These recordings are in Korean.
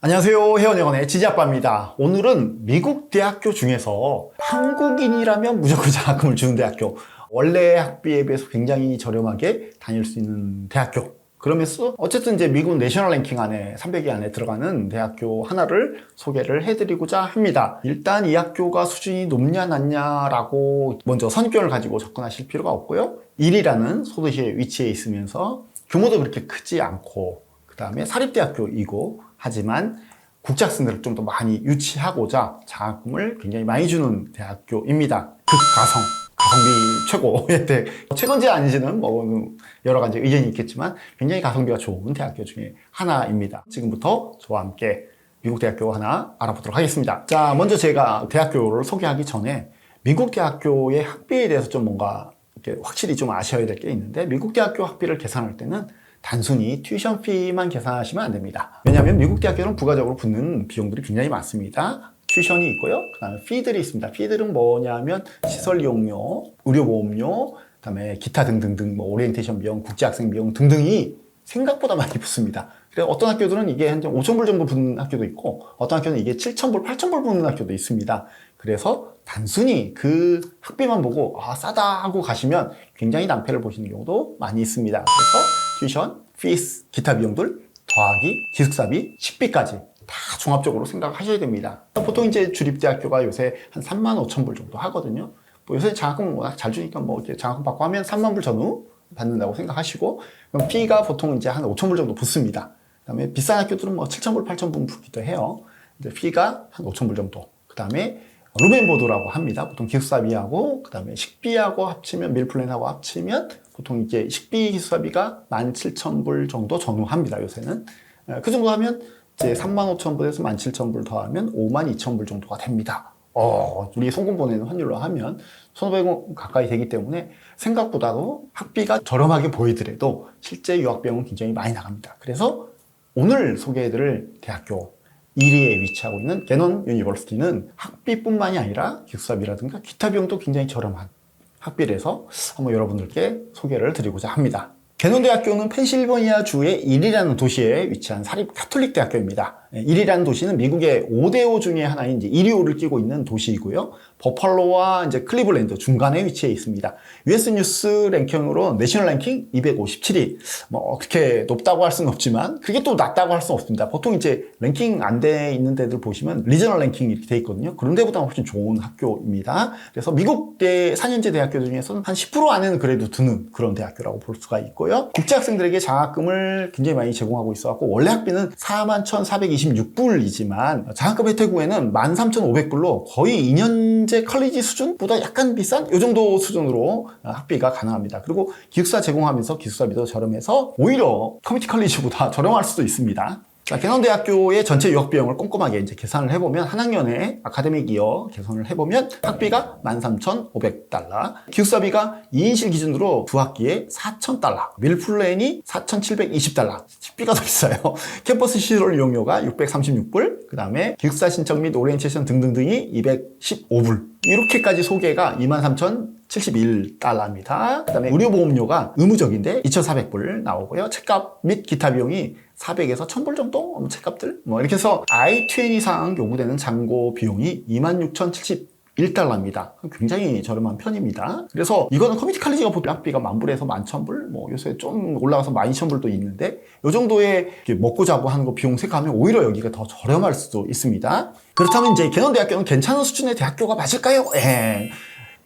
안녕하세요. 혜원여건의 지지아빠입니다. 오늘은 미국 대학교 중에서 한국인이라면 무조건 장학금을 주는 대학교, 원래 학비에 비해서 굉장히 저렴하게 다닐 수 있는 대학교, 그러면서 어쨌든 이제 미국 내셔널 랭킹 안에 300위 안에 들어가는 대학교 하나를 소개를 해드리고자 합니다. 일단 이 학교가 수준이 높냐 낮냐라고 먼저 선입견을 가지고 접근하실 필요가 없고요. 1위라는 소도시에 위치해 있으면서 규모도 그렇게 크지 않고, 그 다음에 사립대학교이고, 하지만 국제학생들을 좀 더 많이 유치하고자 장학금을 굉장히 많이 주는 대학교입니다. 극가성, 가성비 최고. 최고인지 아닌지는 뭐 여러 가지 의견이 있겠지만 굉장히 가성비가 좋은 대학교 중에 하나입니다. 지금부터 저와 함께 미국 대학교 하나 알아보도록 하겠습니다. 자, 먼저 제가 대학교를 소개하기 전에 미국 대학교의 학비에 대해서 좀 뭔가 이렇게 확실히 좀 아셔야 될 게 있는데, 미국 대학교 학비를 계산할 때는 단순히 튜이션피만 계산하시면 안 됩니다. 왜냐하면 미국 대학교는 부가적으로 붙는 비용들이 굉장히 많습니다. 튜이션이 있고요. 그 다음에 피들이 있습니다. 피들은 뭐냐면 시설 이용료, 의료보험료, 그 다음에 기타 등등등, 뭐 오리엔테이션 비용, 국제학생 비용 등등이 생각보다 많이 붙습니다. 그래서 어떤 학교들은 이게 한 5,000불 정도 붙는 학교도 있고, 어떤 학교는 이게 7,000불, 8,000불 붙는 학교도 있습니다. 그래서 단순히 그 학비만 보고 싸다 하고 가시면 굉장히 낭패를 보시는 경우도 많이 있습니다. 그래서 튜이션, 피스, 기타 비용들 더하기 기숙사비, 식비까지 다 종합적으로 생각하셔야 됩니다. 보통 이제 주립대학교가 요새 한 35,000불 정도 하거든요. 뭐 요새 장학금 워낙 잘 주니까 뭐 이렇게 장학금 받고 하면 3만불 전후 받는다고 생각하시고, 그럼 피가 보통 이제 한 5,000불 정도 붙습니다. 그 다음에 비싼 학교들은 뭐 7,000불, 8,000불 붙기도 해요. 이제 피가 한 5,000불 정도. 그 다음에 룸앤보드라고 합니다. 보통 기숙사비하고 그 다음에 식비하고 합치면, 밀플랜하고 합치면 보통 이제 식비 기숙사비가 17,000불 정도 전후합니다. 요새는 그 정도 하면 이제 35,000불에서 17,000불 더하면 52,000불 정도가 됩니다. 우리 송금 보내는 환율로 하면 1,500원 가까이 되기 때문에 생각보다도 학비가 저렴하게 보이더라도 실제 유학비용은 굉장히 많이 나갑니다. 그래서 오늘 소개해드릴 대학교 1위에 위치하고 있는 개논 유니버시티는 학비뿐만이 아니라 기숙사비라든가 기타 비용도 굉장히 저렴한 학비라서 한번 여러분들께 소개를 드리고자 합니다. 개논 대학교는 펜실베니아 주의 1위라는 도시에 위치한 사립 가톨릭 대학교입니다. 1위라는 도시는 미국의 5대5 중에 하나인 이제 1위호를 끼고 있는 도시이고요. 버팔로와 이제 클리블랜드 중간에 위치해 있습니다. US 뉴스 랭킹으로 내셔널 랭킹 257위. 뭐 그렇게 높다고 할 수는 없지만 그게 또 낮다고 할 수는 없습니다. 보통 이제 랭킹 안 돼 있는 데들 보시면 리저널 랭킹 이렇게 돼 있거든요. 그런 데보다 훨씬 좋은 학교입니다. 그래서 미국 4년제 대학교 중에서는 한 10% 안에는 그래도 드는 그런 대학교라고 볼 수가 있고요. 국제학생들에게 장학금을 굉장히 많이 제공하고 있어갖고 원래 학비는 41,426불이지만 장학금 혜택 후에는 13,500불로 거의 2년제 컬리지 수준보다 약간 비싼 이 정도 수준으로 학비가 가능합니다. 그리고 기숙사 제공하면서 기숙사비도 저렴해서 오히려 커뮤니티 컬리지보다 저렴할 수도 있습니다. 자, 개논대학교의 전체 유학 비용을 꼼꼼하게 이제 계산을 해보면, 한 학년에 아카데믹 이어 계산을 해보면 학비가 13,500달러, 기숙사비가 2인실 기준으로 두 학기에 4,000달러, 밀플랜이 4,720달러, 식비가 더 비싸요. 캠퍼스 시설 이용료가 636불, 그 다음에 기숙사 신청 및 오리엔테이션 등등등이 215불. 이렇게까지 소개가 23,071달러입니다. 그 다음에 의료보험료가 의무적인데 2,400불 나오고요. 책값 및 기타 비용이 400에서 1,000불 정도? 책값들? 뭐 이렇게 해서 I-20 이상 요구되는 잔고 비용이 26,071달러입니다. 굉장히 저렴한 편입니다. 그래서 이거는 커뮤니티 칼리지가 보통 학비가 10,000불에서 11,000불, 뭐 요새 좀 올라가서 12,000불도 있는데, 이 정도의 먹고 자고 하는 거 비용 생각하면 오히려 여기가 더 저렴할 수도 있습니다. 그렇다면 이제 개논대학교는 괜찮은 수준의 대학교가 맞을까요?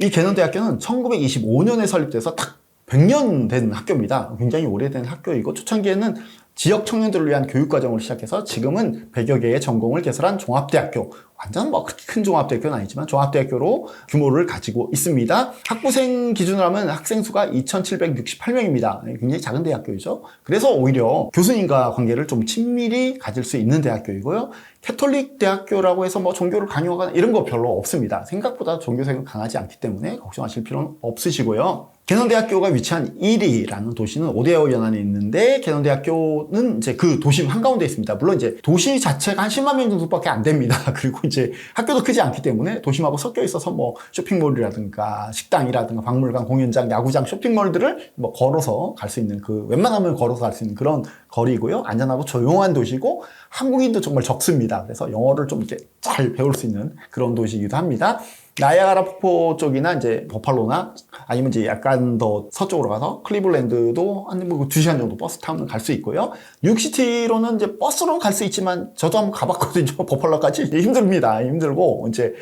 이 개논대학교는 1925년에 설립돼서 딱 100년 된 학교입니다. 굉장히 오래된 학교이고, 초창기에는 지역 청년들을 위한 교육과정으로 시작해서 지금은 100여 개의 전공을 개설한 종합대학교, 완전 뭐 그렇게 큰 종합대학교는 아니지만 종합대학교로 규모를 가지고 있습니다. 학부생 기준으로 하면 학생 수가 2,768명입니다. 굉장히 작은 대학교이죠. 그래서 오히려 교수님과 관계를 좀 친밀히 가질 수 있는 대학교이고요. 캐톨릭 대학교라고 해서 뭐 종교를 강요하거나 이런 거 별로 없습니다. 생각보다 종교색은 강하지 않기 때문에 걱정하실 필요는 없으시고요. 개넌대학교가 위치한 이리라는 도시는 오데오 연안에 있는데 개넌대학교는 이제 그 도시 한가운데 있습니다. 물론 이제 도시 자체가 한 10만 명 정도밖에 안 됩니다. 그리고 이제 학교도 크지 않기 때문에 도심하고 섞여 있어서 뭐 쇼핑몰이라든가 식당이라든가 박물관, 공연장, 야구장, 쇼핑몰들을 뭐 걸어서 갈 수 있는 그 웬만하면 걸어서 갈 수 있는 그런 거리고요. 안전하고 조용한 도시고 한국인도 정말 적습니다. 그래서 영어를 좀 이렇게 잘 배울 수 있는 그런 도시이기도 합니다. 나이아가라 폭포 쪽이나 이제 버팔로나 아니면 이제 약간 더 서쪽으로 가서 클리블랜드도 한 2시간 정도 버스 타면 갈 수 있고요. 뉴욕시티로는 이제 버스로 갈 수 있지만 저도 한번 가봤거든요. 버팔로까지 힘듭니다. 힘들고 이제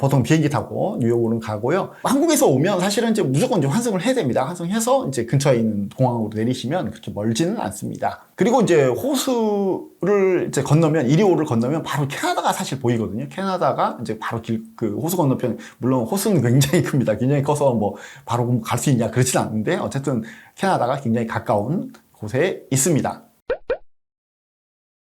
보통 비행기 타고 뉴욕으로는 가고요. 한국에서 오면 사실은 이제 무조건 이제 환승을 해야 됩니다. 환승해서 이제 근처에 있는 공항으로 내리시면 그렇게 멀지는 않습니다. 그리고 이제 호수를 이제 건너면 이리호를 건너면 바로 캐나다가 사실 보이거든요. 캐나다가 이제 바로 그 호수 건너편 물론 호수는 굉장히 큽니다. 굉장히 커서 뭐 바로 갈 수 있냐 그렇진 않은데 어쨌든 캐나다가 굉장히 가까운 곳에 있습니다.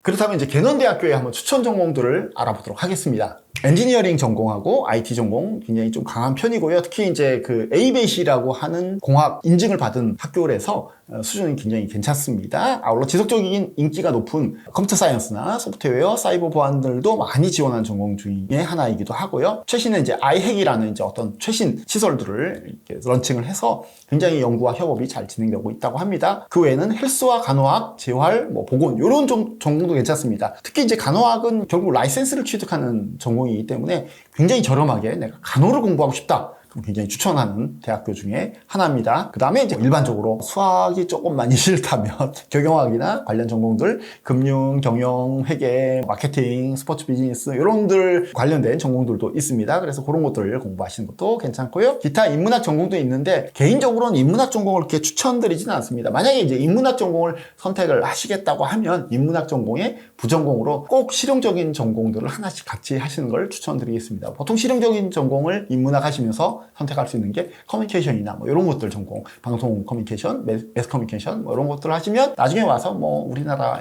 그렇다면 이제 개넌대학교의 한번 추천 전공들을 알아보도록 하겠습니다. 엔지니어링 전공하고 IT 전공 굉장히 좀 강한 편이고요. 특히 이제 그 ABAC라고 하는 공학 인증을 받은 학교라서 수준이 굉장히 괜찮습니다. 아울러 지속적인 인기가 높은 컴퓨터 사이언스나 소프트웨어, 사이버 보안들도 많이 지원하는 전공 중에 하나이기도 하고요. 최신의 이제 iHack이라는 이제 어떤 최신 시설들을 이렇게 런칭을 해서 굉장히 연구와 협업이 잘 진행되고 있다고 합니다. 그 외에는 헬스와 간호학, 재활, 뭐 보건 이런 전공도 괜찮습니다. 특히 이제 간호학은 결국 라이센스를 취득하는 전공이기 때문에 굉장히 저렴하게 내가 간호를 공부하고 싶다. 그럼 굉장히 추천하는 대학교 중에 하나입니다. 그 다음에 이제 일반적으로 수학이 조금 많이 싫다면 경영학이나 관련 전공들, 금융, 경영, 회계, 마케팅, 스포츠 비즈니스 이런들 관련된 전공들도 있습니다. 그래서 그런 것들을 공부하시는 것도 괜찮고요. 기타 인문학 전공도 있는데 개인적으로는 인문학 전공을 그렇게 추천드리지는 않습니다. 만약에 이제 인문학 전공을 선택을 하시겠다고 하면 인문학 전공의 부전공으로 꼭 실용적인 전공들을 하나씩 같이 하시는 걸 추천드리겠습니다. 보통 실용적인 전공을 인문학 하시면서 선택할 수 있는 게 커뮤니케이션이나 뭐 이런 것들 전공, 방송 커뮤니케이션, 매스 커뮤니케이션 뭐 이런 것들을 하시면 나중에 와서 뭐 우리나라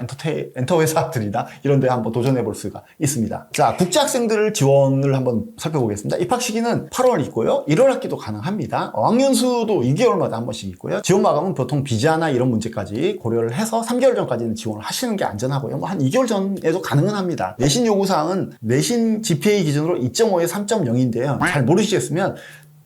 엔터 회사들이나 이런 데 한번 도전해 볼 수가 있습니다. 자, 국제 학생들 지원을 한번 살펴보겠습니다. 입학 시기는 8월 있고요. 1월 학기도 가능합니다. 어학연수도 2개월마다 한 번씩 있고요. 지원 마감은 보통 비자나 이런 문제까지 고려를 해서 3개월 전까지는 지원을 하시는 게 안전하고요. 뭐 한 2개월 전에도 가능은 합니다. 내신 요구사항은 내신 GPA 기준으로 2.5에 3.0인데요. 잘 모르시겠으면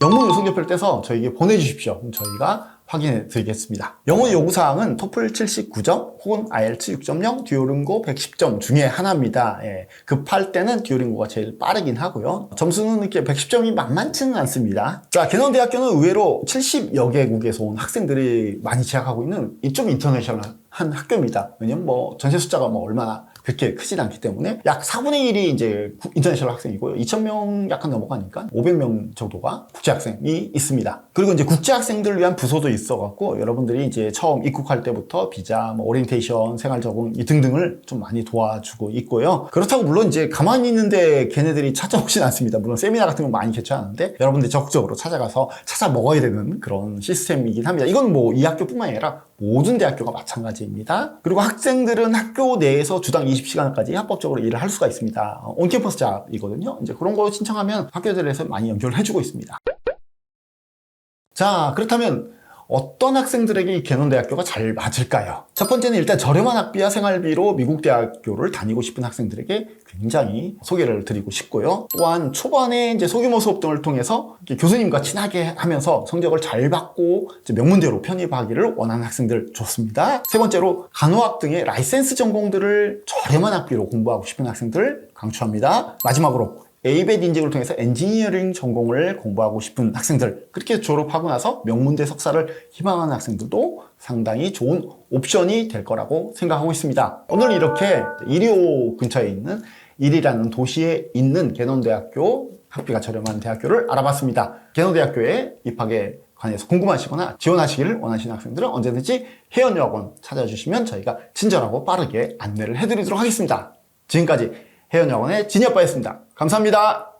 영문 요성조표를 떼서 저에게 보내주십시오. 그럼 저희가 확인해 드리겠습니다. 영어 요구사항은 토플 79점 혹은 IELTS 6.0, 듀오링고 110점 중에 하나입니다. 예, 급할 때는 듀오링고가 제일 빠르긴 하고요. 점수는 이렇게 110점이 만만치는 않습니다. 자, 개넌대학교는 의외로 70여 개국에서 온 학생들이 많이 재학하고 있는 좀 인터내셔널한 학교입니다. 왜냐면 뭐 전체 숫자가 뭐 얼마나 그렇게 크진 않기 때문에 약 4분의 1이 이제 인터내셔널 학생이고요. 2,000명 약간 넘어가니까 500명 정도가 국제학생이 있습니다. 그리고 이제 국제학생들을 위한 부서도 있어갖고 여러분들이 이제 처음 입국할 때부터 비자, 뭐 오리엔테이션, 생활 적응 등등을 좀 많이 도와주고 있고요. 그렇다고 물론 이제 가만히 있는데 걔네들이 찾아오진 않습니다. 물론 세미나 같은 건 많이 개최하는데 여러분들이 적극적으로 찾아가서 찾아 먹어야 되는 그런 시스템이긴 합니다. 이건 뭐 이 학교뿐만 아니라 모든 대학교가 마찬가지입니다. 그리고 학생들은 학교 내에서 주당 20시간까지 합법적으로 일을 할 수가 있습니다. 온캠퍼스 잡이거든요. 이제 그런 거 신청하면 학교들에서 많이 연결을 해주고 있습니다. 자, 그렇다면 어떤 학생들에게 이 개넌대학교가 잘 맞을까요? 첫 번째는 일단 저렴한 학비와 생활비로 미국 대학교를 다니고 싶은 학생들에게 굉장히 소개를 드리고 싶고요. 또한 초반에 이제 소규모 수업 등을 통해서 교수님과 친하게 하면서 성적을 잘 받고 명문대로 편입하기를 원하는 학생들 좋습니다. 세 번째로 간호학 등의 라이센스 전공들을 저렴한 학비로 공부하고 싶은 학생들 강추합니다. 마지막으로 ABET 인증을 통해서 엔지니어링 전공을 공부하고 싶은 학생들, 그렇게 졸업하고 나서 명문대 석사를 희망하는 학생들도 상당히 좋은 옵션이 될 거라고 생각하고 있습니다. 오늘 이렇게 이리호 근처에 있는 이리라는 도시에 있는 개넌대학교, 학비가 저렴한 대학교를 알아봤습니다. 개넌대학교에 입학에 관해서 궁금하시거나 지원하시기를 원하시는 학생들은 언제든지 혜연여학원 찾아주시면 저희가 친절하고 빠르게 안내를 해드리도록 하겠습니다. 지금까지 혜연여학원의 진이아빠였습니다. 감사합니다.